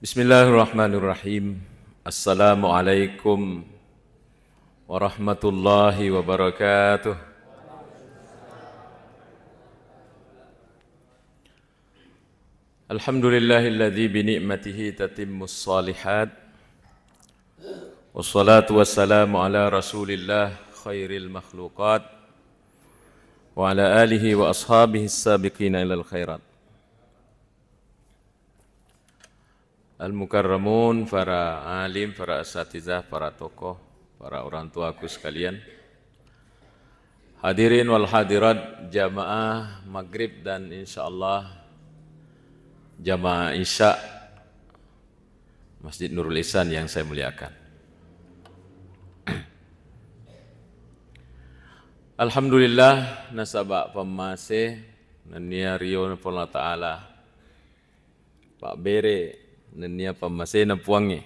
Bismillahirrahmanirrahim. Assalamualaikum warahmatullahi wabarakatuh. Alhamdulillahilladzi bini'matihi tatimmus shalihat. Wassalatu wassalamu ala Rasulillah khairil makhluqat wa ala alihi wa ashabihi as-sabiqina ilal khairat. Al-Mukarramun, para alim, para asatizah, para tokoh, para orang tuaku sekalian, hadirin wal hadirat, jamaah maghrib dan insyaallah jamaah isya Masjid Nurul Ihsan yang saya muliakan. Alhamdulillah nasabak pemasih nania rio Allah Ta'ala Pak Bere nenia pemasih puangi.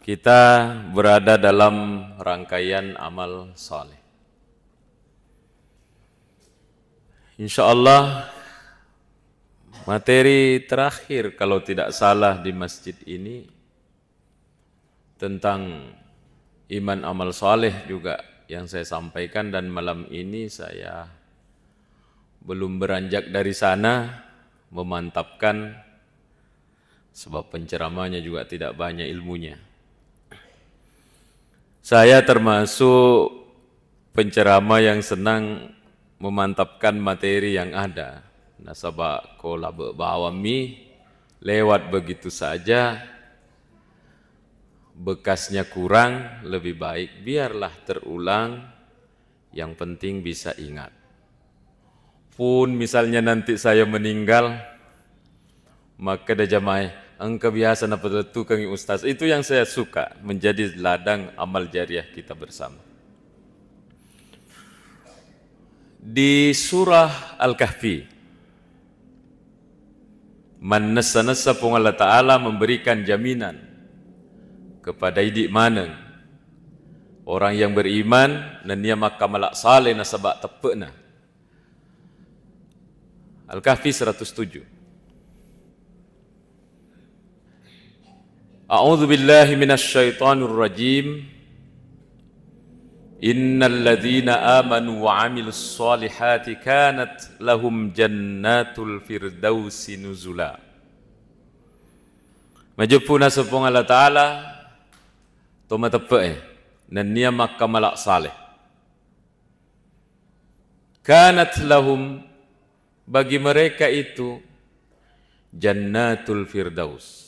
Kita berada dalam rangkaian amal saleh. InsyaAllah materi terakhir kalau tidak salah di masjid ini tentang iman amal saleh juga yang saya sampaikan, dan malam ini saya belum beranjak dari sana memantapkan, sebab penceramahnya juga tidak banyak ilmunya. Saya termasuk penceramah yang senang memantapkan materi yang ada. Nasabak kola bawami lewat begitu saja, bekasnya kurang, lebih baik biarlah terulang, yang penting bisa ingat. Pun misalnya nanti saya meninggal, maka dah jamaah engkau biasa napa tukang ustaz. Itu yang saya suka, menjadi ladang amal jariah kita bersama. Di surah Al-Kahfi, man nassa pun Allah Ta'ala memberikan jaminan kepada idik maneng orang yang beriman dan dia maka malak saleh nasabak tepekna. Al-Kahfi 107. A'udzu billahi minasy syaithanir rajim. Innal ladzina amanu wa 'amilus shalihati kanat lahum jannatul firdausi nuzula. Majupuna sepung Allah Ta'ala toma tepe dan nia makka malak saleh. Kanat lahum, bagi mereka itu jannatul firdaus,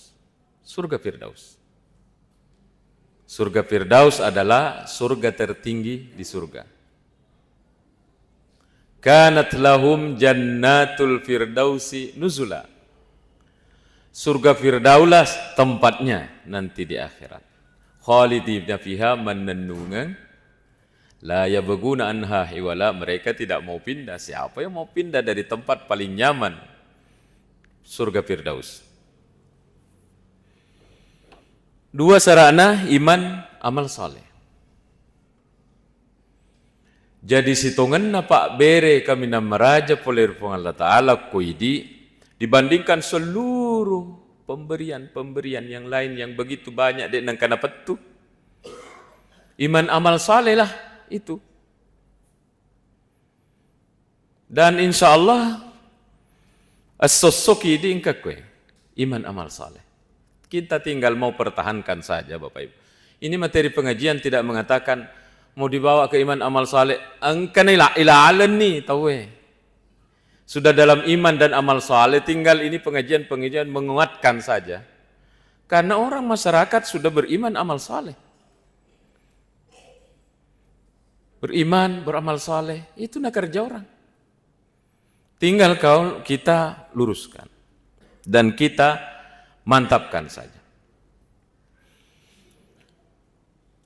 surga Firdaus. Surga Firdaus adalah surga tertinggi di surga. Kanat lahum jannatul firdausi nuzula. Surga Firdaulas tempatnya nanti di akhirat. Khalidina fiha manannungan la yabghuna anha hiwala. Mereka tidak mau pindah. Siapa yang mau pindah dari tempat paling nyaman, surga Firdaus? Dua sarana iman amal saleh. Jadi sitongan na Pak Bere kami na meraja poler pun Allah Ta'ala kuidi dibandingkan seluruh pemberian-pemberian yang lain yang begitu banyak dek nang kana petu. Iman amal saleh lah itu. Dan insyaallah as-sosoki di ingkakwe iman amal saleh. Kita tinggal mau pertahankan saja Bapak Ibu. Ini materi pengajian tidak mengatakan mau dibawa ke iman amal saleh. Angkan ila alan ni tahu sudah dalam iman dan amal saleh, tinggal ini pengajian-pengajian menguatkan saja. Karena orang masyarakat sudah beriman amal saleh. Beriman, beramal saleh, itu nak kerja orang. Tinggal kita luruskan dan kita mantapkan saja.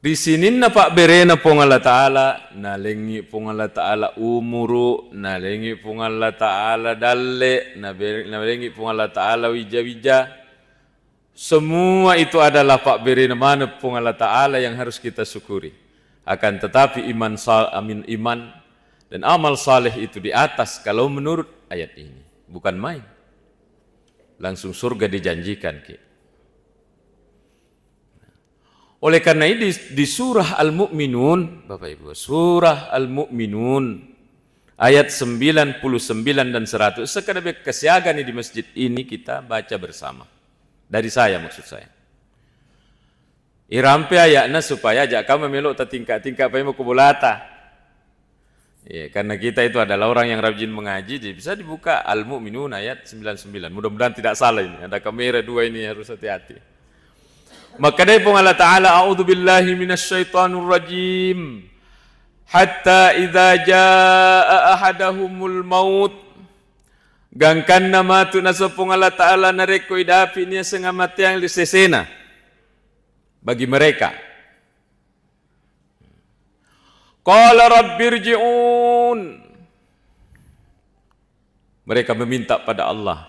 Di sini na Pak Bere na pong Allah Ta'ala, nalengi pong Allah Ta'ala umuru, nalengi pong Allah Ta'ala dalle, nalengi pong Allah Ta'ala wija-wija. Semua itu adalah Pak Bere na mana pong Allah Ta'ala yang harus kita syukuri. Akan tetapi iman dan amal saleh itu di atas kalau menurut ayat ini. Bukan main. langsung surga dijanjikan. Oleh karena ini di surah Al-Mu'minun, Bapak Ibu, surah Al-Mu'minun ayat 99 dan 100, sekadar kesiagaan di masjid ini kita baca bersama. Dari saya maksud saya. Irampe ayatna supaya ajak kamu melok tingkat-tingkat apa mau kubulata. Ya, karena kita itu adalah orang yang rajin mengaji, jadi bisa dibuka Al-Mu'minun ayat 99. Mudah-mudahan tidak salah ini. Ada kamera dua ini, harus hati-hati. Maka dari Allah Ta'ala, a'udzubillahi minasyaitonir rajim. Hatta idza jaa ahadahumul maut. Gangkan nama tu nasapung Allah Ta'ala nareko idapi niya sa ngamatiang lisesena bagi mereka. Qala rabbirji'un. Mereka meminta pada Allah,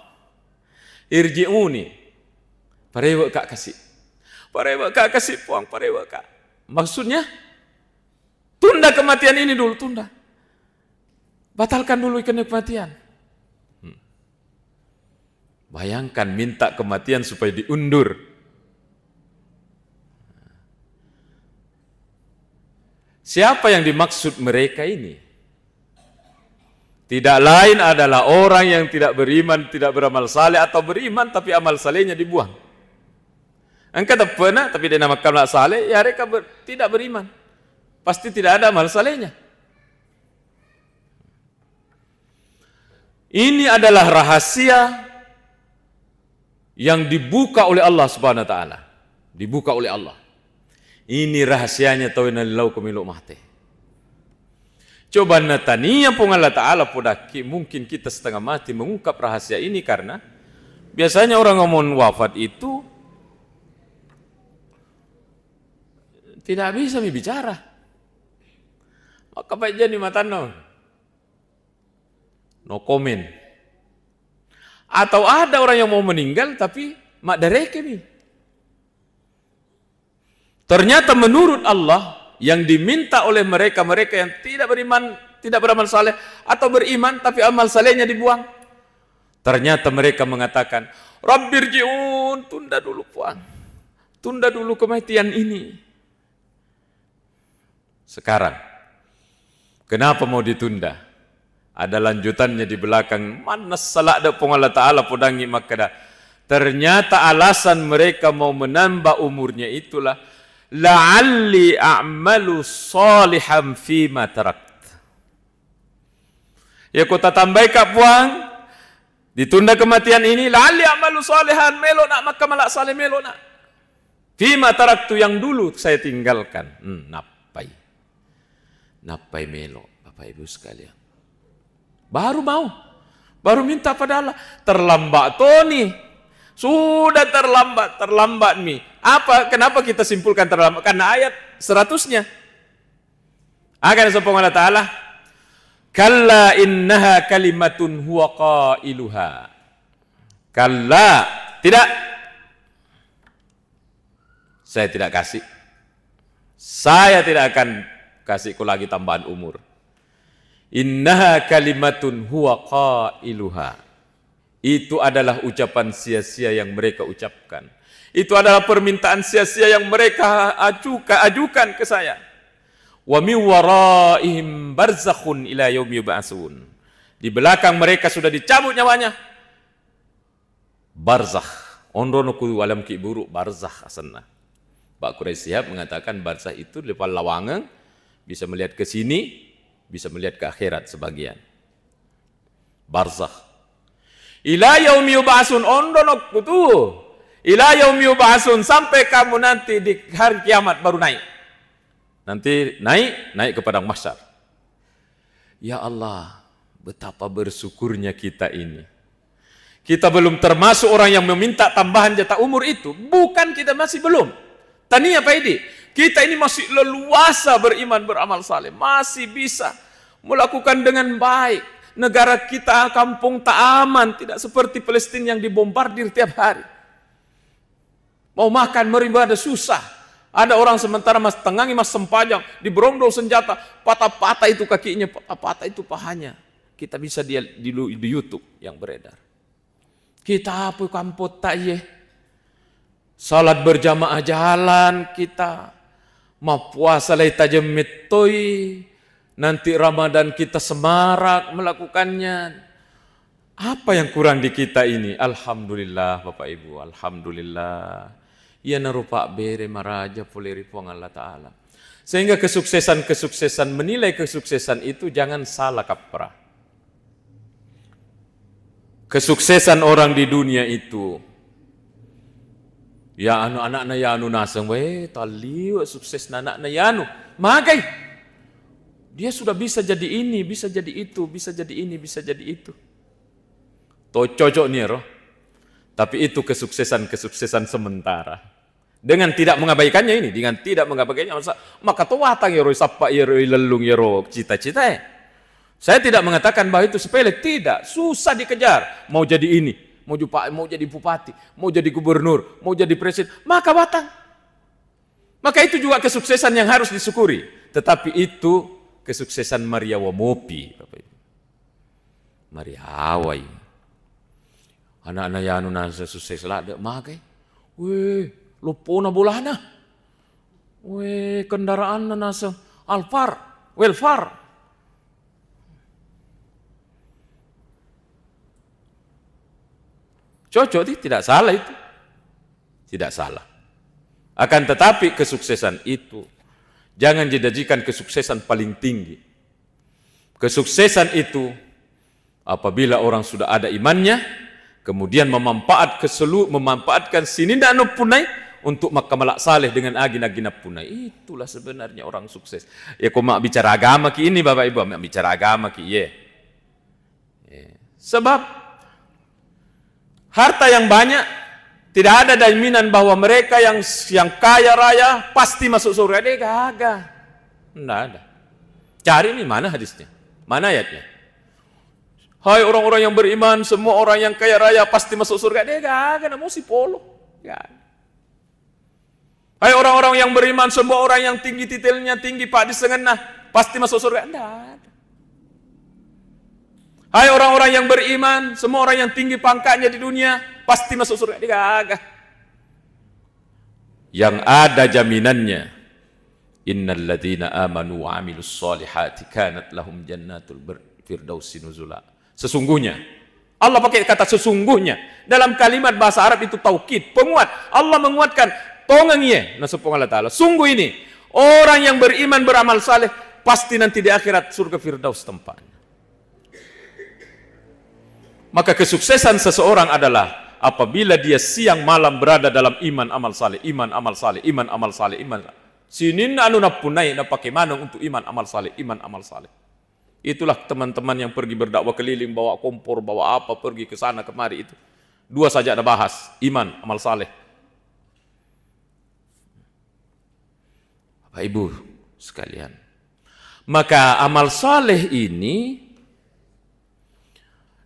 irji'uni, parewa kak kasih, parewa kak kasih puang, parewa kak. Maksudnya tunda kematian ini dulu, tunda, batalkan dulu kematian. Bayangkan minta kematian supaya diundur. Siapa yang dimaksud mereka ini? Tidak lain adalah orang yang tidak beriman, tidak beramal saleh, atau beriman tapi amal salehnya dibuang. Engkau tak pernah tapi dia namakan amal saleh, ya mereka tidak beriman. Pasti tidak ada amal salehnya. Ini adalah rahasia yang dibuka oleh Allah Subhanahu wa taala. Dibuka oleh Allah. Ini rahasianya tawina lilau kumiluk mahte. Coba natania pun Allah Ta'ala podaki, mungkin kita setengah mati mengungkap rahasia ini karena biasanya orang ngomong wafat itu tidak bisa bicara. Maka baik jadi mata no comment. Atau ada orang yang mau meninggal tapi mak dareke nih. Ternyata menurut Allah yang diminta oleh mereka yang tidak beriman, tidak beramal saleh, atau beriman tapi amal salehnya dibuang. Ternyata mereka mengatakan, Rabbirji'un, tunda dulu puang, tunda dulu kematian ini. Sekarang, kenapa mau ditunda? Ada lanjutannya di belakang. Mana salah ada Allah Ta'ala podangi makada. Ternyata alasan mereka mau menambah umurnya itulah la'alli a'malu salihan fima tarakt. Ya kota tambah kak puang, ditunda kematian ini, la'alli a'malu salihan, melo nak maka malak saleh melo nak. Fima taraktu yang dulu saya tinggalkan. Napai melo, Bapak Ibu sekalian. Baru mau, baru minta pada Allah. Terlambat Tony, sudah terlambat nih. Apa? Kenapa kita simpulkan terlambat? Karena ayat 100-nya. Akan disebut Allah Ta'ala, kalla innaha kalimatun huwa qailuha. Kalla, tidak. Saya tidak kasih. Saya tidak akan kasihku lagi tambahan umur. Innaha kalimatun huwa qailuha. Itu adalah ucapan sia-sia yang mereka ucapkan. Itu adalah permintaan sia-sia yang mereka ajukan ke saya. Wa min waraihim barzakhun ila yaumi yub'atsun. Di belakang mereka sudah dicabut nyawanya. Barzakh. Onrono ku alam ki buruk barzakh asanna. Pak Quraisy Shihab mengatakan barzakh itu di depan lawangan, bisa melihat ke sini, bisa melihat ke akhirat sebagian. Barzakh. Ila yaumi yub'atsun, onrono ku tu. Ila yaumi yub'atsun, sampai kamu nanti di hari kiamat baru naik. Nanti naik ke padang mahsyar. Ya Allah, betapa bersyukurnya kita ini. Kita belum termasuk orang yang meminta tambahan jatah umur itu. Bukan, kita masih belum. Tani apa ini? Kita ini masih leluasa beriman, beramal saleh. Masih bisa melakukan dengan baik. Negara kita, kampung tak aman. Tidak seperti Palestina yang dibombardir tiap hari. Mau makan beribadah susah. Ada orang sementara mas tengangi mas sempajang, diberondol senjata, patah-patah itu kakinya, patah-patah itu pahanya. Kita bisa di YouTube yang beredar. Kita apa kampot tak ye? Salat berjamaah jalan kita. Mau puasa lai tajamit toy. Nanti Ramadan kita semarak melakukannya. Apa yang kurang di kita ini? Alhamdulillah Bapak Ibu, alhamdulillah. Ia narupa bere maraja poleri puang Allah Ta'ala. Sehingga kesuksesan menilai kesuksesan itu jangan salah kaprah. Kesuksesan orang di dunia itu, ya anak-anak na yanu nasang, weh tali sukses anak na yanu, magai. Dia sudah bisa jadi ini, bisa jadi itu, bisa jadi ini, bisa jadi itu. Toh cocok nih roh. Tapi itu kesuksesan sementara. Dengan tidak mengabaikannya ini, dengan tidak mengabaikannya, maka tuh watang ya roh, sapa ya roh, lelung ya roh, cita-cita ya. Saya tidak mengatakan bahwa itu sepele, tidak, susah dikejar. Mau jadi ini, mau jadi bupati, mau jadi gubernur, mau jadi presiden, maka batang. Maka itu juga kesuksesan yang harus disyukuri. Tetapi itu kesuksesan Maria Wamopi, Bapak Ibu. Maria Hawai. Anak-anak yang nasa sukses lah, makai. Weh, lupa na bolana. Weh, kendaraan na nasa Alphard, Welfare. Cocok, tidak salah itu. Tidak salah. Akan tetapi kesuksesan itu jangan dijadikan kesuksesan paling tinggi. Kesuksesan itu apabila orang sudah ada imannya, kemudian memanfaatkan sininda anu punai untuk makamalak saleh dengan agina-agina punai. Itulah sebenarnya orang sukses. Ya kok mak bicara agama ki ini Bapak Ibu, mak bicara agama ki ye. Sebab harta yang banyak tidak ada jaminan bahwa mereka yang kaya raya pasti masuk surga. Dia gagah. Tidak ada. Cari nih mana hadisnya, mana ayatnya. Hai orang-orang yang beriman, semua orang yang kaya raya pasti masuk surga. Dia gagah, namun si polo. Hai orang-orang yang beriman, semua orang yang tinggi titelnya tinggi pak di sengenah pasti masuk surga. Tidak ada. Hai orang-orang yang beriman, semua orang yang tinggi pangkatnya di dunia pasti masuk surga. Dia gagah. Yang ada jaminannya, innal ladzina amanu wa amilus solihati kanat lahum jannatul firdausi nuzula. Sesungguhnya, Allah pakai kata sesungguhnya. Dalam kalimat bahasa Arab itu taukid, penguat. Allah menguatkan, tongeng ye, nasupung Allah Ta'ala. Sungguh ini, orang yang beriman beramal saleh pasti nanti di akhirat surga firdaus tempatnya. Maka kesuksesan seseorang adalah apabila dia siang malam berada dalam iman amal saleh, iman amal saleh, iman amal saleh, iman. Sinin anu napunai na pakai manung untuk iman amal saleh, iman amal saleh. Itulah teman-teman yang pergi berdakwah keliling, bawa kompor, bawa apa, pergi ke sana kemari itu. Dua saja ada bahas, iman amal saleh. Bapak Ibu sekalian, maka amal saleh ini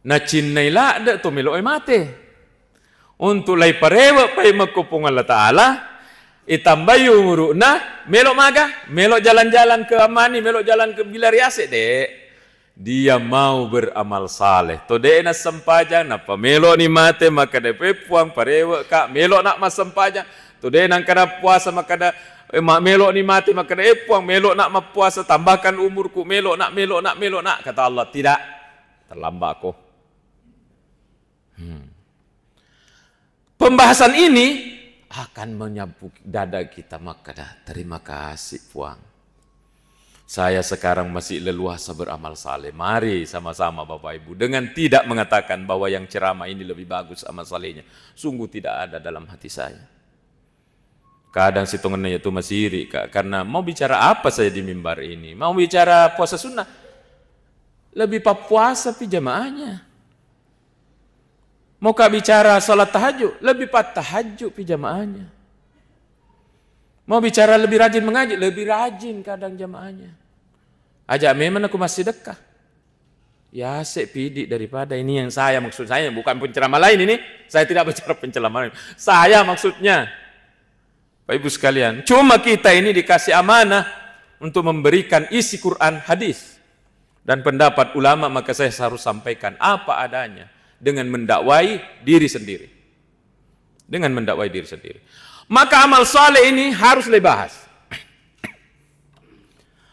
na cinnailah ada tu meloi mate untuk lai parewa pai makupung Allah Ta'ala itambayu muruna melok maga melok jalan-jalan ke Amani, melok jalan ke Bilariase dek dia mau beramal saleh to dek na sempajang napa melok ni mate maka dek puang parewa kak melok nak mas sempajang to dek nang kana puasa maka da melok ni mate maka dek puang melok nak puasa tambahkan umurku melok nak kata Allah tidak terlambat kok. Pembahasan ini akan menyambut dada kita, maka terima kasih puang. Saya sekarang masih leluasa beramal saleh. Mari sama-sama Bapak Ibu dengan tidak mengatakan bahwa yang ceramah ini lebih bagus amal salehnya. Sungguh tidak ada dalam hati saya. Kadang situngannya itu masih iri karena mau bicara apa saya di mimbar ini? Mau bicara puasa sunnah. Lebih puasa pi jamaahnya. Mau bicara salat tahajud, lebih tahajud pi jamaahnya. Mau bicara lebih rajin mengaji, lebih rajin kadang jamaahnya. Ajak memang aku masih dekat. Ya sepidi daripada ini yang saya maksud saya bukan penceramah lain ini. Saya tidak bicara penceramah lain. Saya maksudnya, Bapak Ibu sekalian, cuma kita ini dikasih amanah untuk memberikan isi Quran, hadis dan pendapat ulama, maka saya harus sampaikan apa adanya. dengan mendakwai diri sendiri. Dengan mendakwai diri sendiri. Maka amal saleh ini harus dibahas.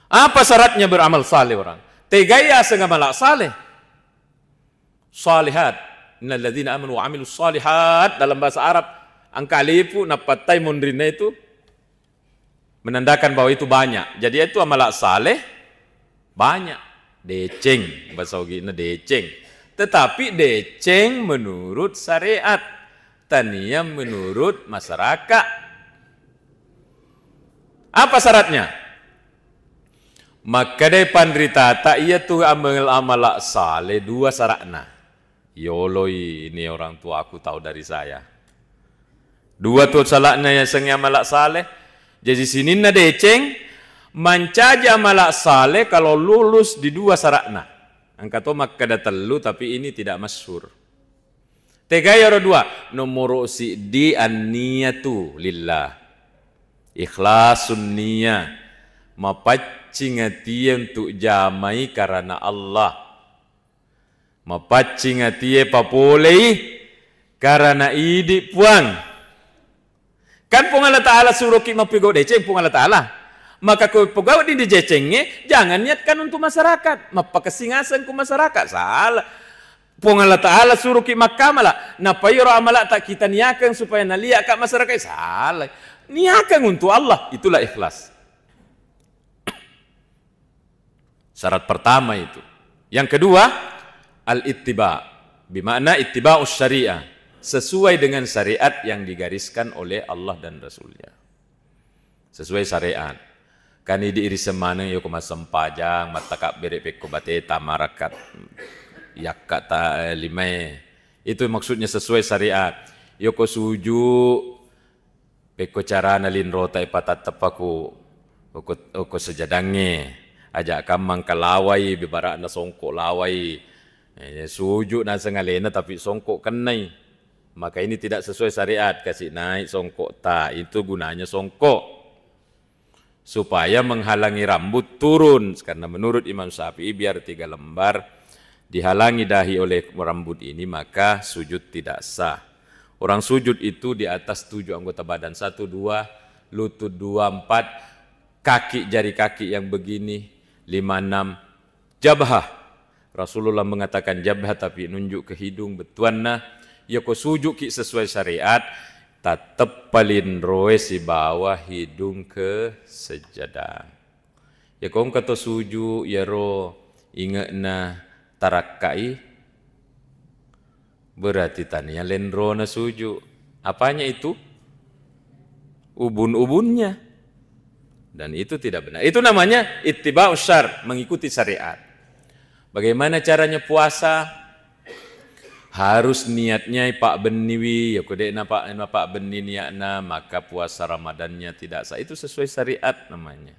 Apa syaratnya beramal saleh orang? Tegaya sengamal saleh. Salihat. Innal ladzina amanu wa amilus salihat, dalam bahasa Arab angka alifu napatai mundrina itu menandakan bahwa itu banyak. Jadi itu amal saleh banyak. Deceng bahasa Ogina deceng. Tetapi deceng menurut syariat, tania menurut masyarakat. Apa syaratnya? Maka dari pandrita tak ia tu amal saleh dua syaratna. Yoloi, ini orang tua aku tahu dari saya. Dua tu syaratna yang sengi amal saleh. Jadi sini na deceng mencaji amal saleh kalau lulus di dua syaratna. Angka tu maka ada telu tapi ini tidak masyhur. Tegaya dua, nomor si di an-niyatu lillah. Ikhlasun niyah. Mapaccing hati untuk jamai karena Allah. Mapaccing hati papolei karena idi puang. Kan pun Allah Ta'ala suruh kita mapigau deceng pun Allah Ta'ala. Maka kau pegawai di decengnya jangan niatkan untuk masyarakat. Mapakasingasan ku masyarakat. Salah. Pun Allah Ta'ala suruh kita makamalah. Napa yoro amalak tak kita niakan supaya naliak kat masyarakat. Salah. Niakan untuk Allah. Itulah ikhlas. Syarat pertama itu. Yang kedua, al-ittiba. Bermakna ittiba'us syariah. Sesuai dengan syariat yang digariskan oleh Allah dan Rasulnya. Sesuai syariat. Kan ini iri semana yo kumasam pajang, matakak berek peko bateta marakat. Yak kata limai. Itu maksudnya sesuai syariat. Yo ko suju peko cara nalin rota ipatat tepaku. Oko sejadange. Ajak kamang kalawai bibarak na songkok lawai. Sujuk na sengalena tapi songkok kenai. Maka ini tidak sesuai syariat. Kasih naik songkok tak. Itu gunanya songkok. Supaya menghalangi rambut turun. Karena menurut Imam Syafi'i biar 3 lembar dihalangi dahi oleh rambut ini maka sujud tidak sah. Orang sujud itu di atas 7 anggota badan. 1, 2, lutut 2, 4. Kaki, jari kaki yang begini. 5, 6, jabhah. Rasulullah mengatakan jabhah tapi nunjuk ke hidung betuanna. Ya ko sujud ki sesuai syariat, tetap palin roe si bawah hidung ke sejadah. Ya ko kata sujud ya ro ingat na tarakai berarti tanya len ro na sujud. Apanya itu? Ubun-ubunnya. Dan itu tidak benar. Itu namanya ittiba'us syar, mengikuti syariat. Bagaimana caranya puasa? Harus niatnya Pak Beniwi, ya kode Pak Beni niatna, maka puasa Ramadannya tidak sah. Itu sesuai syariat namanya.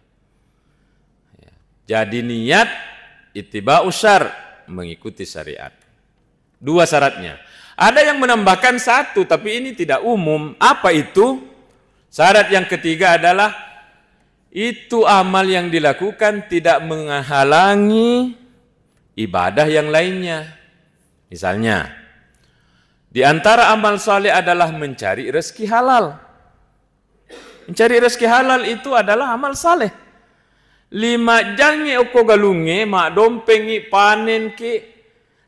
Ya. Jadi niat ittiba'us syar, mengikuti syariat. 2 syaratnya. Ada yang menambahkan 1, tapi ini tidak umum. Apa itu? Syarat yang ketiga adalah itu amal yang dilakukan tidak menghalangi ibadah yang lainnya. Misalnya, di antara amal saleh adalah mencari rezeki halal. Mencari rezeki halal itu adalah amal saleh. 5 jam oko galunge, mak dompengi, panen ki.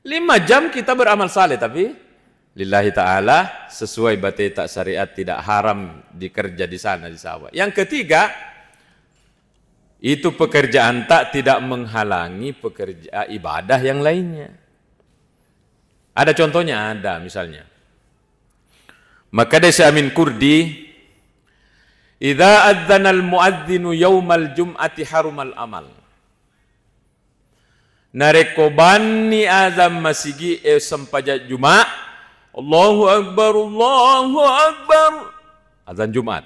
5 jam kita beramal saleh, tapi lillahi ta'ala sesuai bateta syariat tidak haram dikerja di sana di sawah. Yang ketiga, itu pekerjaan tak tidak menghalangi pekerjaan ibadah yang lainnya. Ada contohnya, ada misalnya. Maka dari Amin Kurdi, idza adzana al-muadzinu yaumal jum'ati harumal amal. Narekobani azam masigi sempaja Jumat. Allahu Akbar, Allahu Akbar. Azan Jumat.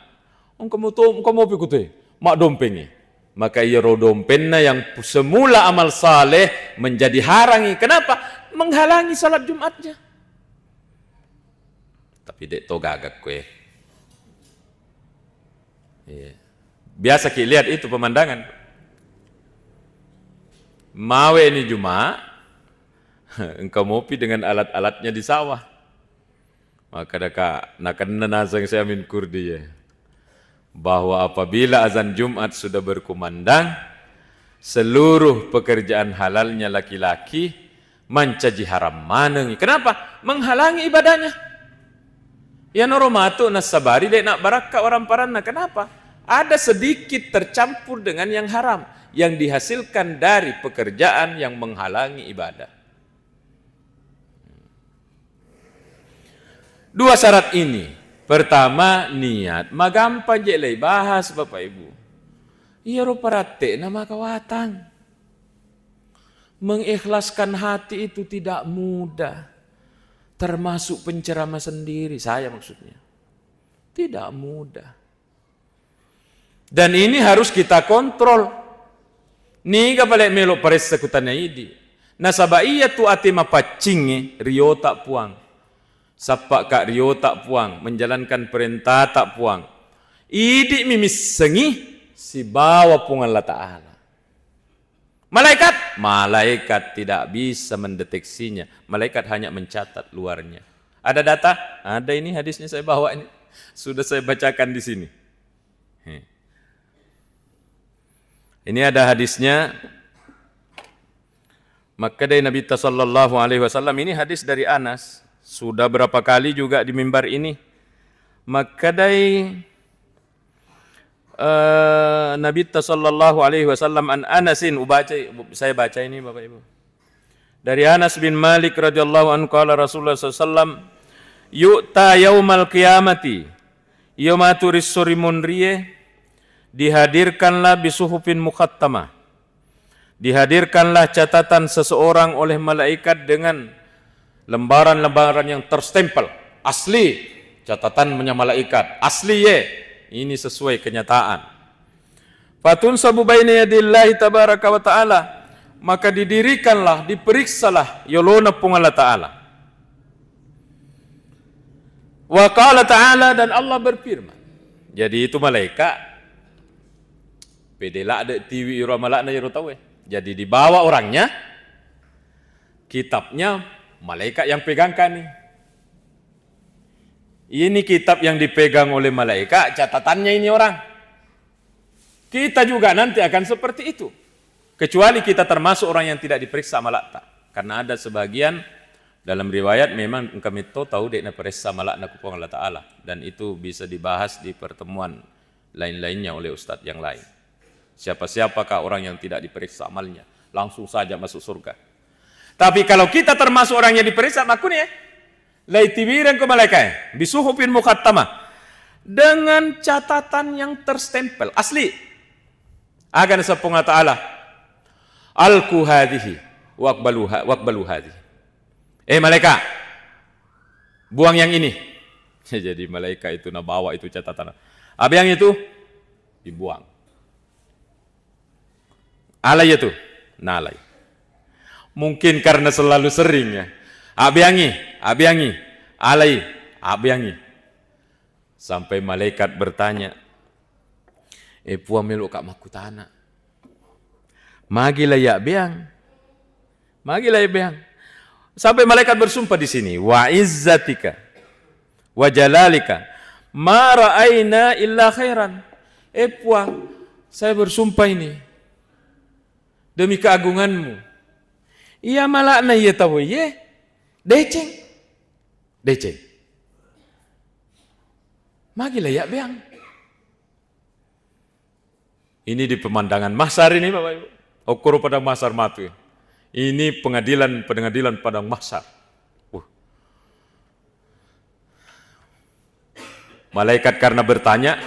Kamu pikute, mak dompengi. Maka ia rodompenna yang semula amal saleh menjadi harangi. Kenapa? Menghalangi salat Jumatnya. Tapi dek to gagak kue. Biasa kita lihat itu pemandangan. Mawe ini Jumat, engkau mopi dengan alat-alatnya di sawah. Maka nakan nasang saya min kurdi ya, bahwa apabila azan Jumat sudah berkumandang, seluruh pekerjaan halalnya laki-laki mencaji haram manengi. Kenapa? Menghalangi ibadahnya. Ya noromatu nasabari dek nak baraka orang parana. Kenapa? Ada sedikit tercampur dengan yang haram yang dihasilkan dari pekerjaan yang menghalangi ibadah. Dua syarat ini. Pertama, niat. Magampang je lay bahas Bapak Ibu. Iya ruparate nama kawatang. Mengikhlaskan hati itu tidak mudah. Termasuk penceramah sendiri, saya maksudnya. Tidak mudah. Dan ini harus kita kontrol. Ni kapalek melo pares sekutannya ini. Nasabaiya tu ati mapacinge rio tak puang. Sapak kak rio tak puang, menjalankan perintah tak puang. Idi mimis sengi si bawa pungan Allah Ta'ala. Malaikat tidak bisa mendeteksinya. Malaikat hanya mencatat luarnya. Ada data? Ada, ini hadisnya saya bawa ini. Sudah saya bacakan di sini. Ini ada hadisnya. Maka dari Nabi sallallahu alaihi wasallam, ini hadis dari Anas. Sudah berapa kali juga di mimbar ini. Maka dari Nabi sallallahu alaihi wasallam an Anasin, saya baca ini Bapak Ibu. Dari Anas bin Malik radhiyallahu anhu qala Rasulullah sallallahu alaihi wasallam, yu'ta yaumal qiyamati yaumatu risurimun riye, dihadirkanlah bisuhufin mukhattamah, dihadirkanlah catatan seseorang oleh malaikat dengan lembaran-lembaran yang terstempel asli, catatannya malaikat asli ye. Ini sesuai kenyataan. Fatun sabu baina yadillahi tabaraka wa ta'ala, maka didirikanlah, diperiksalah yolona pung Allah Ta'ala. Wa qala ta'ala, dan Allah berfirman. Jadi itu malaikat pedela ada tiwi ira malakna ira tahu. Jadi dibawa orangnya, kitabnya malaikat yang pegangkan nih. Ini kitab yang dipegang oleh malaikat, catatannya ini orang. Kita juga nanti akan seperti itu. Kecuali kita termasuk orang yang tidak diperiksa malakta. Karena ada sebagian dalam riwayat memang kami tahu dekna periksa malakna kupang Allah Ta'ala. Dan itu bisa dibahas di pertemuan lain-lainnya oleh ustadz yang lain. Siapa-siapakah orang yang tidak diperiksa amalnya, langsung saja masuk surga. Tapi kalau kita termasuk orang yang diperiksa, makanya laitibiran ke malaikat bisuhufin mukhattamah, dengan catatan yang terstempel asli. Agan sapung ta'ala alku hadhihi waqbalu hadhihi. Malaikat, buang yang ini. Jadi malaikat itu bawa itu catatan. Abi yang itu dibuang. Alai itu, nalai. Mungkin karena selalu sering ya. Abiangi, alai, abiangi. Sampai malaikat bertanya, puang meluk kak makutana. Magilah ya biang. Magilah ya biang. Sampai malaikat bersumpah di sini, wa izzatika wa jalalika ma ra'aina illa khairan. Puang, saya bersumpah ini demi keagunganmu. Iya malakna iya tahu ye. Deceng. Magilah ya beang. Ini di pemandangan mahsyar ini Bapak Ibu. Ukur pada mahsyar matu. Ini pengadilan padang mahsyar. Malaikat karena bertanya,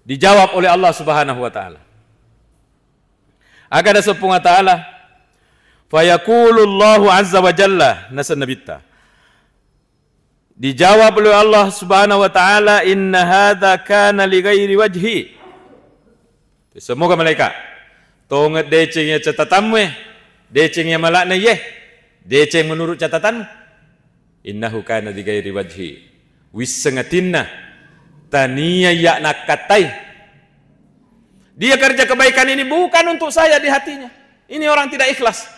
dijawab oleh Allah Subhanahu wa taala. Agada subhanahu wa ta'ala, fayaqulullahu azza wa jalla nasanabita. Dijawab oleh Allah Subhanahu wa taala, inna hadza kana li ghairi wajhi. Semoga malaikat tonget decengnya catatanmu, decengnya malakna ye, deceng menurut catatan, innahu kana li ghairi wajhi. Wisengatinna taniya ya nakatai. Dia kerja kebaikan ini bukan untuk saya di hatinya. Ini orang tidak ikhlas.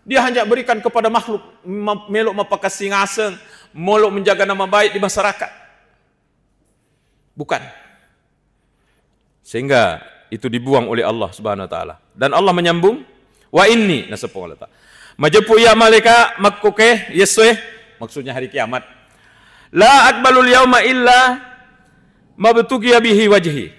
Dia hanya berikan kepada makhluk, melok mapakasih ngaseng, melok menjaga nama baik di masyarakat. Bukan. Sehingga itu dibuang oleh Allah Subhanahu wa taala. Dan Allah menyambung, wa inni nasabung Allah. Majepu ya malaikat makkuke yeswe, maksudnya hari kiamat. La akbalul yauma illa mabtugiya bihi wajhi.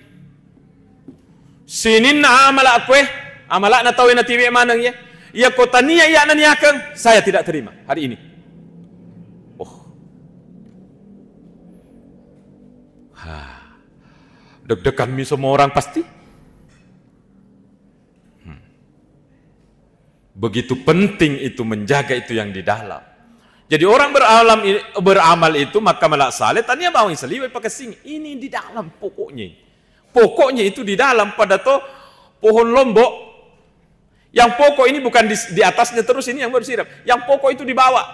Sinin amala akwe, amala na tawi na tiwi manang ya. Ya kota niya ya naniakan, saya tidak terima hari ini. Oh. Deg-degan mi semua orang pasti. Begitu penting itu menjaga itu yang di dalam. Jadi orang beramal itu maka malak saleh tanya bawang seliwe pakai sing. Ini di dalam pokoknya. Pokoknya itu di dalam pada to pohon lombok. Yang pokok ini bukan di atasnya terus ini yang bersirap. Yang pokok itu di bawah.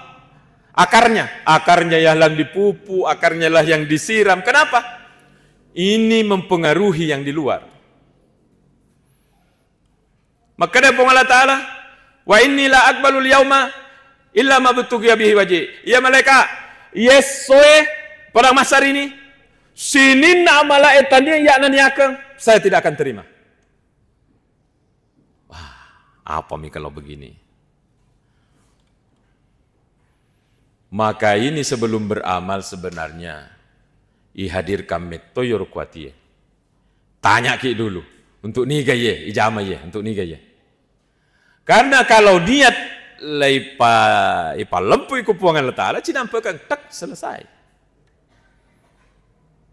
Akarnya yang dipupuk, akarnya lah yang disiram. Kenapa? Ini mempengaruhi yang di luar. Maka dia Allah Ta'ala, wa inni la akbalul yauma illa ma butughiya bihi wajhi. Ya malaikat, yesoe pada masa ini sinin amala etania ya naniakan, saya tidak akan terima. Wah, apa mi kalau begini? Maka ini sebelum beramal sebenarnya ihadirkan metoyor kuatie. Tanya ki dulu untuk niga ye, ijama ye, untuk niga ye. Karena kalau niat ipa lempu iku puangan letala, cinampakan tak selesai.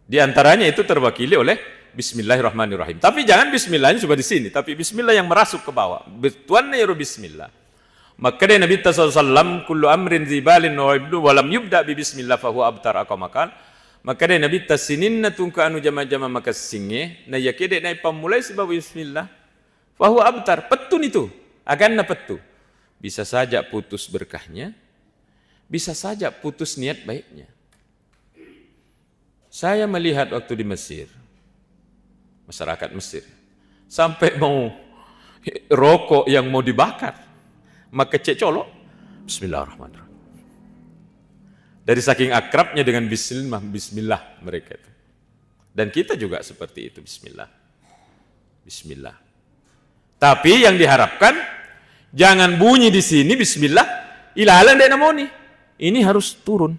Di antaranya itu terwakili oleh Bismillahirrahmanirrahim. Tapi jangan Bismillahnya cuma di sini, tapi Bismillah yang merasuk ke bawah. Tuan ya Bismillah. Maka dia Nabi SAW, kullu amrin zibalin wa ibnu walam yubda bi bismillah fahuwa abtar akamakan. Maka dia Nabi tasinin na tungka anu jama-jama maka singe, na yakide na ipamulai sebab bismillah, fahuwa abtar, petun itu, akan na petu. Bisa saja putus berkahnya, bisa saja putus niat baiknya. Saya melihat waktu di Mesir, masyarakat Mesir, sampai mau rokok yang mau dibakar, maka cek colok, bismillahirrahmanirrahim. Dari saking akrabnya dengan bismillah mereka itu. Dan kita juga seperti itu, bismillah. Bismillah. Tapi yang diharapkan, jangan bunyi di sini, bismillah, ilalan dek namoni. Ini harus turun.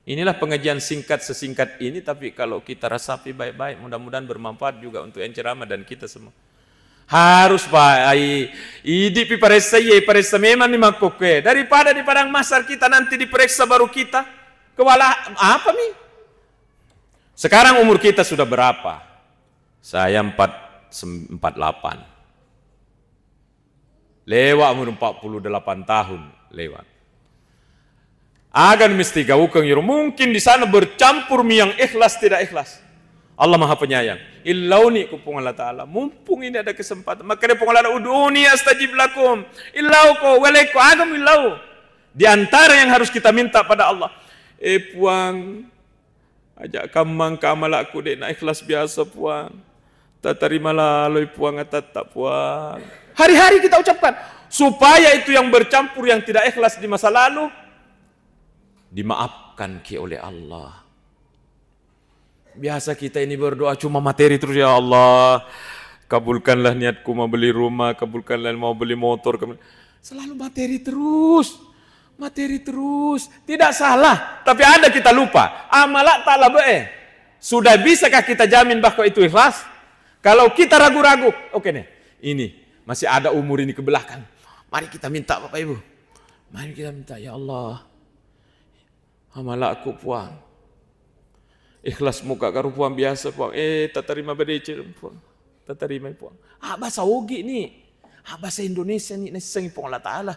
Inilah pengajian singkat sesingkat ini, tapi kalau kita rasapi baik-baik, mudah-mudahan bermanfaat juga untuk yang ceramah dan kita semua. Harus Pak, idi periksa memang ni makoke. Daripada di padang masar kita nanti diperiksa baru kita kewalahan apa nih? Sekarang umur kita sudah berapa? Saya 48. Lewat umur 48 tahun lewat. Agan mesti gaukang yur mungkin di sana bercampur yang ikhlas tidak ikhlas. Allah Maha Penyayang. Illauni kupung Allah Ta'ala. Mumpung ini ada kesempatan. Maka dia pengelola uduni astajib lakum. Illau ko walaiku agam illau. Di antara yang harus kita minta pada Allah. Puang. Ajak kamang kamalakku dek. Na ikhlas biasa puang. Tak terimalah loy puang atat tak puang. Hari-hari kita ucapkan. Supaya itu yang bercampur yang tidak ikhlas di masa lalu. Dimaafkan oleh Allah. Biasa kita ini berdoa cuma materi terus, ya Allah, kabulkanlah niatku mau beli rumah, kabulkanlah mau beli motor, selalu materi terus, tidak salah, tapi ada kita lupa, amalat ta'ala be'e, sudah bisakah kita jamin bahwa itu ikhlas? Kalau kita ragu-ragu, oke nih, ini masih ada umur ini ke belakang, mari kita minta Bapak Ibu, mari kita minta, ya Allah, amalatku puang. Ikhlas muka karo puang biasa puang. Tak terima bedece puang. Tak terima puang. Bahasa Ogi ni. Bahasa Indonesia ni nasang puang Allah Ta'ala.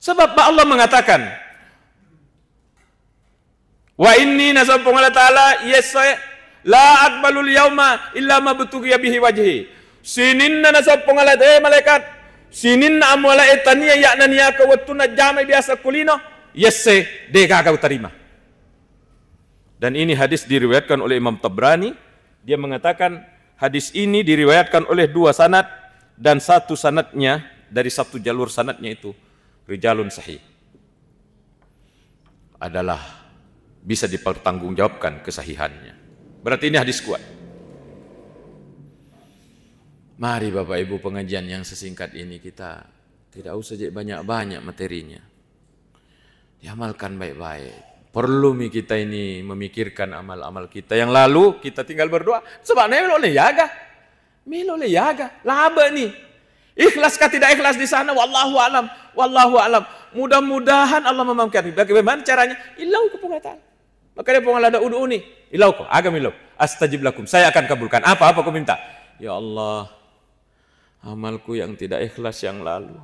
Sebab Allah mengatakan, wa inni nasab puang Allah Ta'ala yesaya la akbalul yauma illa ma butughiya bihi wajhi. Sinin nasab puang Allah malaikat. Sinin amwala etania yakna niyaka wattuna jamai biasa kulino. Yesse, deka kau terima. Dan ini hadis diriwayatkan oleh Imam Tabrani. Dia mengatakan hadis ini diriwayatkan oleh dua sanad dan satu sanadnya dari satu jalur sanadnya itu rijalun sahih, adalah bisa dipertanggungjawabkan kesahihannya. Berarti ini hadis kuat. Mari Bapak Ibu, pengajian yang sesingkat ini kita tidak usah banyak-banyak materinya, diamalkan baik-baik. Perlu kita ini memikirkan amal-amal kita yang lalu, kita tinggal berdoa. Sebabnya melo le yaga, laba nih. Ikhlas kah tidak ikhlas di sana, wallahu alam, wallahu alam. Mudah-mudahan Allah memampukan. Bagaimana caranya? Ilau ku pengataan. Maka dia pengal ada udu nih. Ilau ku, agam ilau. Astajib lakum, saya akan kabulkan. Apa ku minta? Ya Allah, amalku yang tidak ikhlas yang lalu,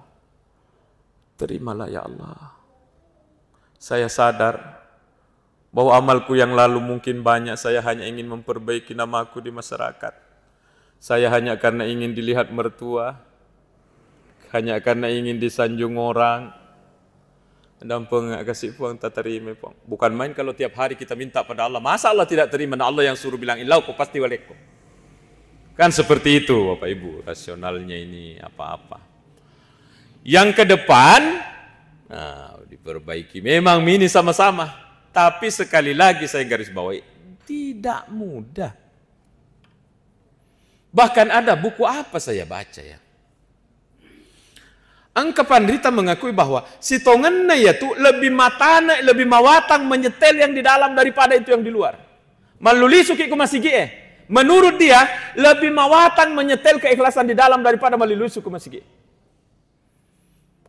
terimalah ya Allah. Saya sadar bahwa amalku yang lalu mungkin banyak, saya hanya ingin memperbaiki namaku di masyarakat. Saya hanya karena ingin dilihat mertua, hanya karena ingin disanjung orang, dan kasih puang tak terima. Bukan main kalau tiap hari kita minta pada Allah. Masa Allah tidak terima? Nah, Allah yang suruh bilang ilau kau pasti walekku. Kan seperti itu Bapak Ibu, rasionalnya ini apa-apa. Yang ke depan, nah, diperbaiki. Memang ini sama-sama, tapi sekali lagi saya garis bawahi, tidak mudah. Bahkan ada buku apa saya baca ya, Angka Pandrita mengakui bahwa si tongenna yaitu lebih matana, lebih mawatang menyetel yang di dalam daripada itu yang di luar. Maluli suki kumasigi menurut dia lebih mawatang menyetel keikhlasan di dalam daripada maluli suki kumasigi.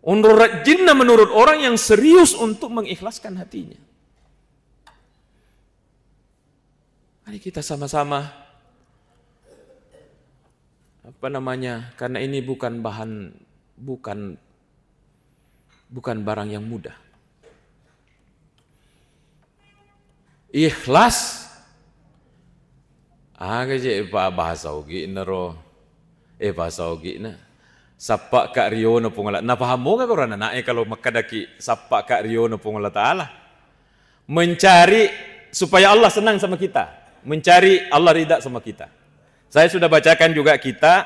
Menurut jinna, menurut orang yang serius untuk mengikhlaskan hatinya. Mari kita sama-sama karena ini bukan barang yang mudah. Ikhlas je bahasa ugi nero bahasa ugi na sapa ka rio na pungala na pahamo ka korana na kalau makadaki sapa ka rio na pungala taala, mencari supaya Allah senang sama kita, mencari Allah ridha sama kita. Saya sudah bacakan juga kita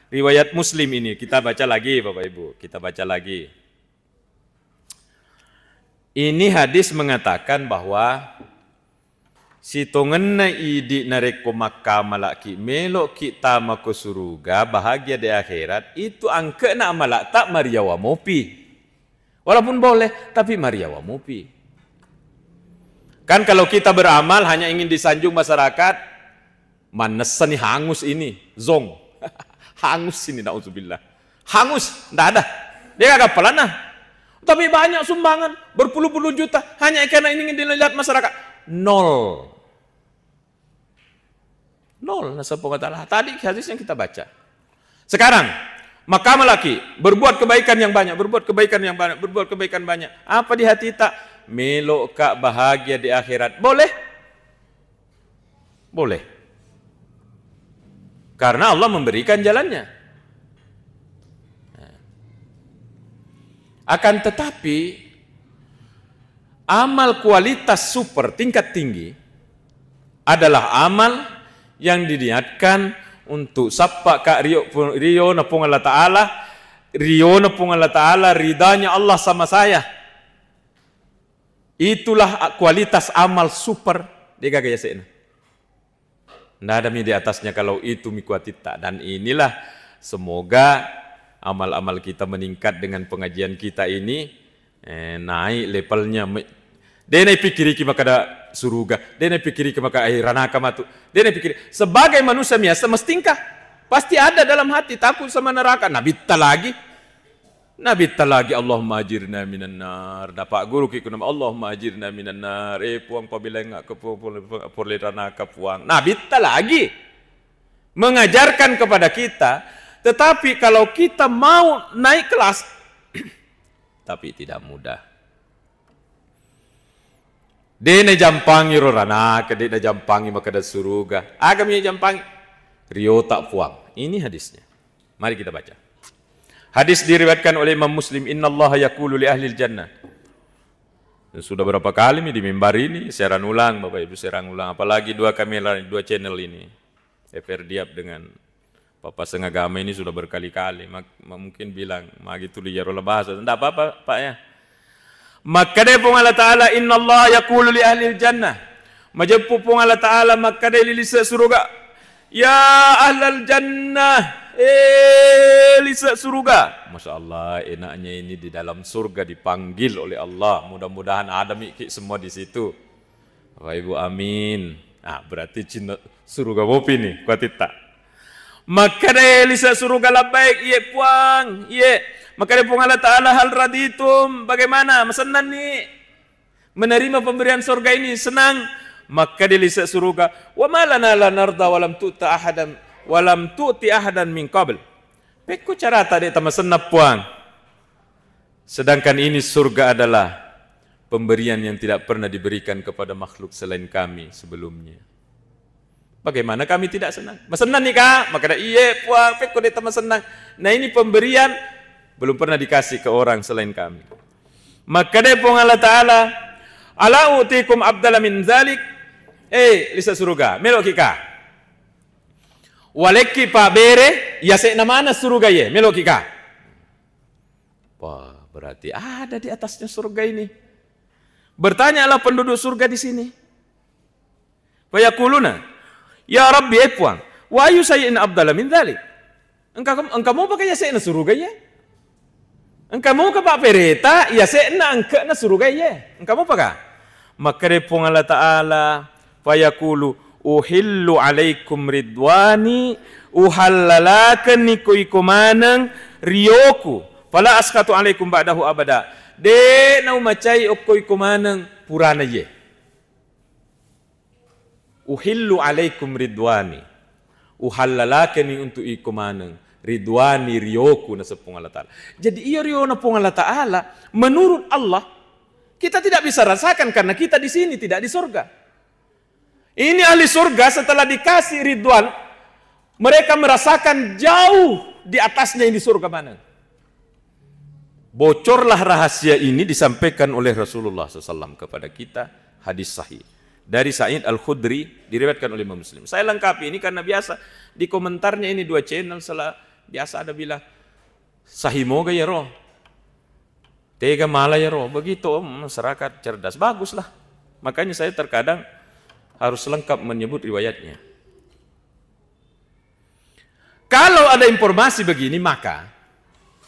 riwayat Muslim ini, kita baca lagi Bapak Ibu, kita baca lagi. Ini hadis mengatakan bahwa si tongenna idi nareko Makkah malaki melok kita mako suruga bahagia di akhirat, itu angke na amalak tak mariawa mopi. Walaupun boleh, tapi mariawa mopi. Kan kalau kita beramal hanya ingin disanjung masyarakat, manesan nih hangus ini, zong. Hangus ini, na'udzubillah. Hangus, tidak ada. Dia kagak pelan. Tapi banyak sumbangan, berpuluh-puluh juta, hanya karena ingin dilihat masyarakat. Nol. Nasabungatala. Tadi hadis yang kita baca. Sekarang, maka laki berbuat kebaikan yang banyak, berbuat kebaikan yang banyak, berbuat kebaikan banyak. Apa di hati tak? Melok kak bahagia di akhirat. Boleh? Boleh. Karena Allah memberikan jalannya. Akan tetapi, amal kualitas super tingkat tinggi adalah amal yang diniatkan untuk sapa ka rio napung Allah Ta'ala, rio napung Allah Ta'ala, ridanya Allah sama saya. Itulah kualitas amal super di gagaya sena. Tidak ada di atasnya kalau itu mikuatita. Dan inilah semoga amal-amal kita meningkat dengan pengajian kita ini, naik levelnya. Dia naik pikiri maka ada suruga, dia naik pikiri maka ranaka matu. Dia naik pikiri sebagai manusia biasa mestingkah pasti ada dalam hati takut sama neraka. Nabi lagi Allahumma ajirna minan nar. Dapat guru ki kunam Allahumma ajirna minan nar. Puang pabila ngak ke porlerana ka puang. Nabi lagi mengajarkan kepada kita, tetapi kalau kita mau naik kelas tapi tidak mudah. Dene jampangi rorana, kedena jampangi maka ada suruga. Agamnya jampangi rio tak puang. Ini hadisnya. Mari kita baca. Hadis diriwayatkan oleh Imam Muslim, innallaha yaqulu li ahlil jannah. Sudah berapa kali di mimbar ini siaran ulang Bapak Ibu, siaran ulang, apalagi dua kamera, dua channel ini. FR Diab dengan Papa sengagama ini sudah berkali-kali, mungkin bilang, gitu liar olah bahasa, tidak apa-apa Pak ya. Maka dia pun Allah Ta'ala, Inna Allah yaqulu li ahli jannah. Majepu pun Allah Ta'ala, maka dia lisa surga. Ya ahlal jannah, lisa surga. Masya Allah, enaknya ini di dalam surga dipanggil oleh Allah. Mudah-mudahan ada mikir semua di situ. Bapak Ibu, amin. Nah, berarti cinta surga bopi nih, kuatit tak? Maka dia lisa surga labbaik, iya puang, iya. Maka dia pun Allah Ta'ala, hal raditum, bagaimana? Senang nih menerima pemberian surga ini, senang. Maka dia lisa surga, wa malana la narda walam tu'ta ahadan walam tu'ti ahadan min qabl. Peku cara tadi tama senap puang. Sedangkan ini surga adalah pemberian yang tidak pernah diberikan kepada makhluk selain kami sebelumnya. Bagaimana kami tidak senang? Senang nih Kak? Maka dia, iya puang, peku dia tama senang. Nah ini pemberian belum pernah dikasih ke orang selain kami. Maka dia pun Allah Ta'ala, ala utikum abdala min zalik, lisa surga, melok kika. Waleki pa bere, ya se namana surga ye, melok kika. Wah, berarti ada di atasnya surga ini. Bertanyalah penduduk surga di sini. Fayakuluna, ya Rabbi puang, wa ayu sayyin abdala min zalik. Engkau mau pakai ya se na surga ye? Engkau mau ke Pak Pereta, ya se'na engkau na surga ya. Engkau mau apa? Maka repong Allah Ta'ala, fayaqulu uhillu alaikum ridwani, uhallalakan niku ikumanang riyoku, fala askatu alaikum ba'dahu abada. De na umacay okko ikumanang purana ye. Uhillu alaikum ridwani, uhallalakan ni untuk ikumanang ridwani riyoku na sepung Allah Ta'ala. Jadi iya riyo na pung Allah Ta'ala, menurut Allah, kita tidak bisa rasakan karena kita di sini, tidak di surga. Ini ahli surga setelah dikasih ridwan, mereka merasakan jauh di atasnya ini surga mana. Bocorlah rahasia ini disampaikan oleh Rasulullah SAW kepada kita, hadis sahih. Dari Sa'id Al-Khudri, diriwayatkan oleh Imam Muslim. Saya lengkapi ini karena biasa di komentarnya ini 2 channel biasa ada bilang sahih moga ya roh, tega malah ya roh, begitu masyarakat cerdas, baguslah. Makanya saya terkadang harus lengkap menyebut riwayatnya. Kalau ada informasi begini, maka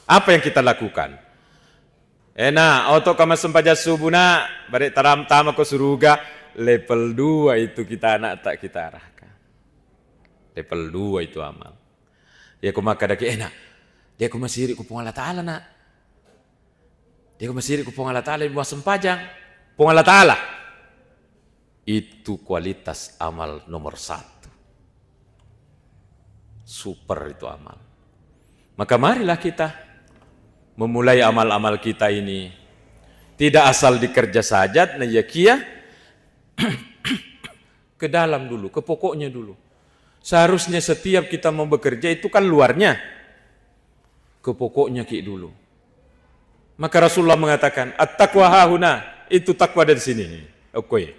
apa yang kita lakukan? Auto kama sempaja subuna, balik taram tama ke surga, level 2 itu kita anak tak kita arahkan. Level 2 itu amal. Dia kumaka daki enak. Dia kumasiri kupung Allah Ta'ala nak. Dia kumasiri kupung Allah Ta'ala buat sempajang. Pung Allah Ta'ala. Itu kualitas amal nomor 1. Super itu amal. Maka marilah kita memulai amal-amal kita ini. Tidak asal dikerja saja, nah ya kia. Ke dalam dulu, ke pokoknya dulu. Seharusnya setiap kita mau bekerja itu kan luarnya. Ke pokoknya ki dulu. Maka Rasulullah mengatakan, at-taqwa hahuna, itu takwa dari sini. Oke.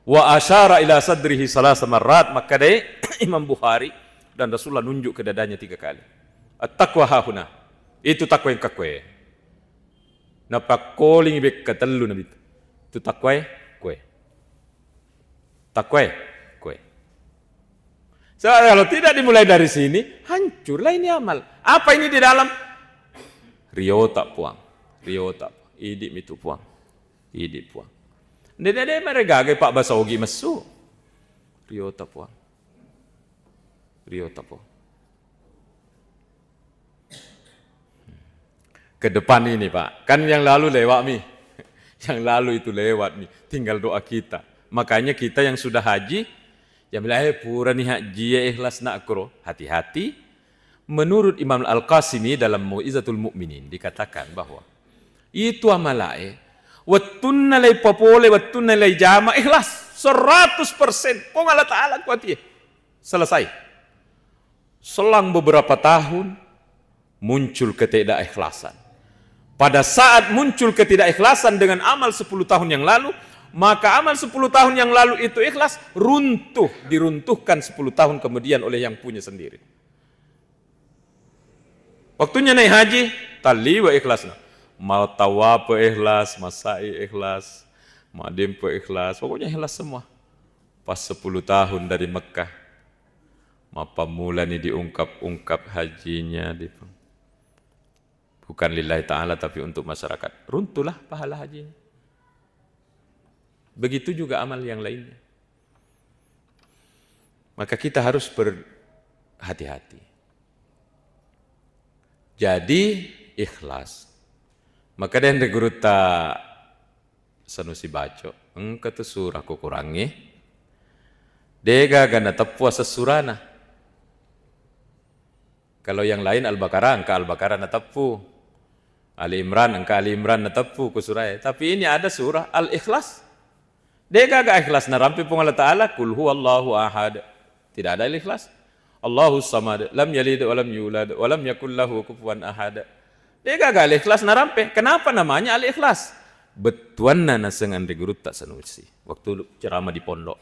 Wa asyara ila sadrihi salasa marrat, maka dari Imam Bukhari dan Rasulullah nunjuk ke dadanya 3 kali. At-taqwa hahuna, itu takwa yang kakwe. Napak koling ibek katelu nabi. Itu takwa kue. Takwa kue. So, kalau tidak dimulai dari sini, hancurlah ini amal. Apa ini di dalam? Rio tak puang. Rio tak puang. Idik itu puang. Idik puang. Dede mereka Pak Basogi mesu. Rio tak puang. Rio tak puang. Ke depan ini Pak, kan yang lalu lewat mi. Yang lalu itu lewat mi. Tinggal doa kita. Makanya kita yang sudah haji, yang bilang, pura nih haji ya ikhlas nak akro. Hati-hati. Menurut Imam Al-Qasimi dalam Mu'izatul Mu'minin dikatakan bahwa itu amalai wattunna lay popole wattunna lay jama ikhlas 100%. Kong Allah Ta'ala kuat ya. Selesai. Selang beberapa tahun muncul ketidakikhlasan. Pada saat muncul ketidakikhlasan dengan amal 10 tahun yang lalu, maka amal 10 tahun yang lalu itu ikhlas, runtuh, diruntuhkan 10 tahun kemudian oleh yang punya sendiri. Waktunya naik haji, tali wa ikhlasna. Mau tawaf ikhlas, masai ikhlas, madim ikhlas, pokoknya ikhlas semua. Pas 10 tahun dari Mekah, mapa mula nih diungkap-ungkap hajinya, bukan lillahi ta'ala tapi untuk masyarakat. Runtuhlah pahala hajinya. Begitu juga amal yang lainnya. Maka kita harus berhati-hati. Jadi ikhlas. Maka dan guru ta sanusi baco, engkau tu surah ku kurangi. Dega gana tepuasa surana. Kalau yang lain Al-Baqarah, engkau Al-Baqarah na tepu. Ali Imran, engkau Ali Imran na tepu ku surah. Tapi ini ada surah Al-Ikhlas. Dega ga ikhlas na rampi pung Allah Ta'ala, kul huwallahu ahad. Tidak ada ikhlas. Allahu samad, lam yalid wa lam yulad wa lam yakul lahu kufuwan ahad. Dia gagal ikhlas na rampe. Kenapa namanya al-ikhlas? Betuan na nasengan di guru tak sanusi. Waktu ceramah di pondok.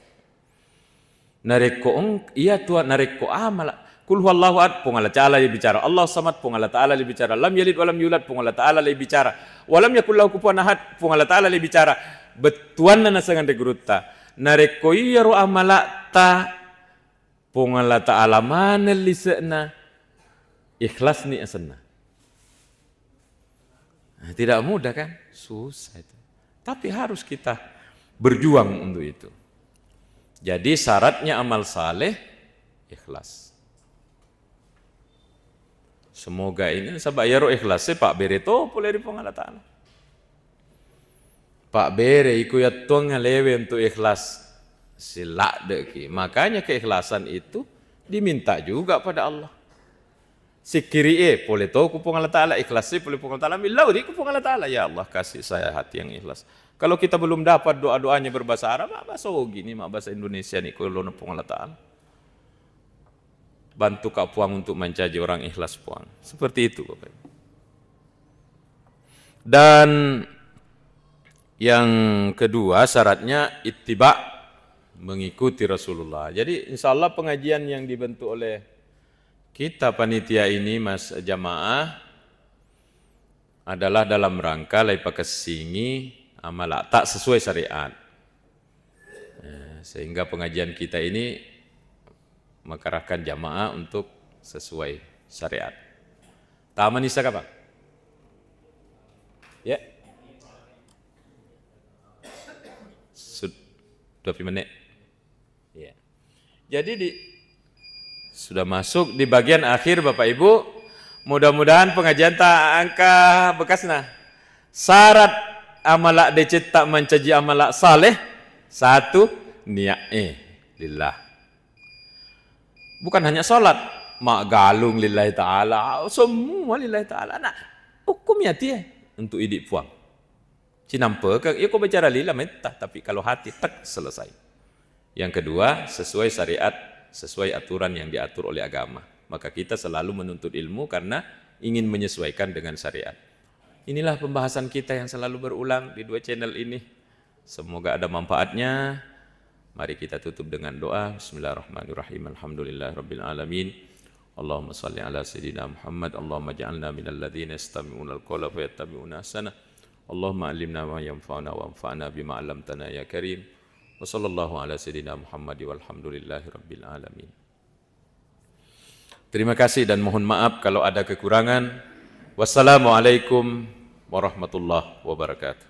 Nareko iya tua nareko amala. Kul huwallahu ahad pung Allah Ta'ala bicara. Allah samad pung Allah Ta'ala bicara. Lam yalid wa lam yulad pung Allah Ta'ala bicara. Wa lam yakul lahu kufuwan ahad pung Allah Ta'ala bicara. Betuan na nasengan di guru ta. Nareko iya ru amala ta pung Allah Ta'ala mana lisana ikhlas ni asana. Tidak mudah kan? Susah itu. Tapi harus kita berjuang untuk itu. Jadi syaratnya amal saleh ikhlas. Semoga ini sabayaro ikhlasnya Pak Bere to boleh di pung Allah Ta'ala. Pak Bere iku ya tuang ngalewe untuk ikhlas. Silak deki. Makanya keikhlasan itu diminta juga pada Allah. Sikiri boleh tahu kupung Allah Ta'ala, ikhlasi boleh kupung Allah Ta'ala, milau di kupung Allah Ta'ala. Ya Allah kasih saya hati yang ikhlas. Kalau kita belum dapat doa-doanya berbahasa Arab, bahasa gini, bahasa Indonesia nih, kalau kupung Allah Ta'ala. Bantu Kak Puang untuk mencaji orang ikhlas Puang. Seperti itu Bapak. Dan yang kedua syaratnya ittiba, mengikuti Rasulullah. Jadi insya Allah pengajian yang dibentuk oleh kita panitia ini Mas Jamaah adalah dalam rangka lai pakesingi amal tak sesuai syariat. Sehingga pengajian kita ini mengarahkan jamaah untuk sesuai syariat. Taman Isa kapan? Ya. Sudah 20 menit. Ya. Jadi sudah masuk di bagian akhir Bapak Ibu. Mudah-mudahan pengajian tak angka bekasna. Syarat amalak dicetak mencaji amalak saleh. Satu, niat lillah. Bukan hanya sholat, mak galung lillahi ta'ala, semua lillahi ta'ala. Nah, hukumnya dia untuk idik puang. Cinampe, ya kau bicara lillah mentah, tapi kalau hati tak selesai. Yang kedua, sesuai syariat, sesuai aturan yang diatur oleh agama. Maka kita selalu menuntut ilmu karena ingin menyesuaikan dengan syariat. Inilah pembahasan kita yang selalu berulang di 2 channel ini. Semoga ada manfaatnya. Mari kita tutup dengan doa. Bismillahirrahmanirrahim. Alhamdulillahirabbil alamin. Allahumma shalli ala sayyidina Muhammad. Allahumma ja'alna minal ladzina yastami'una al-qawla fayattabi'una ahsana. Allahumma alimna ma yanfa'una wanfa'na bima 'allamtana ya karim. Wa sallallahu ala sayyidina Muhammad walhamdulillahirabbil alamin. Terima kasih dan mohon maaf kalau ada kekurangan. Wassalamualaikum warahmatullahi wabarakatuh.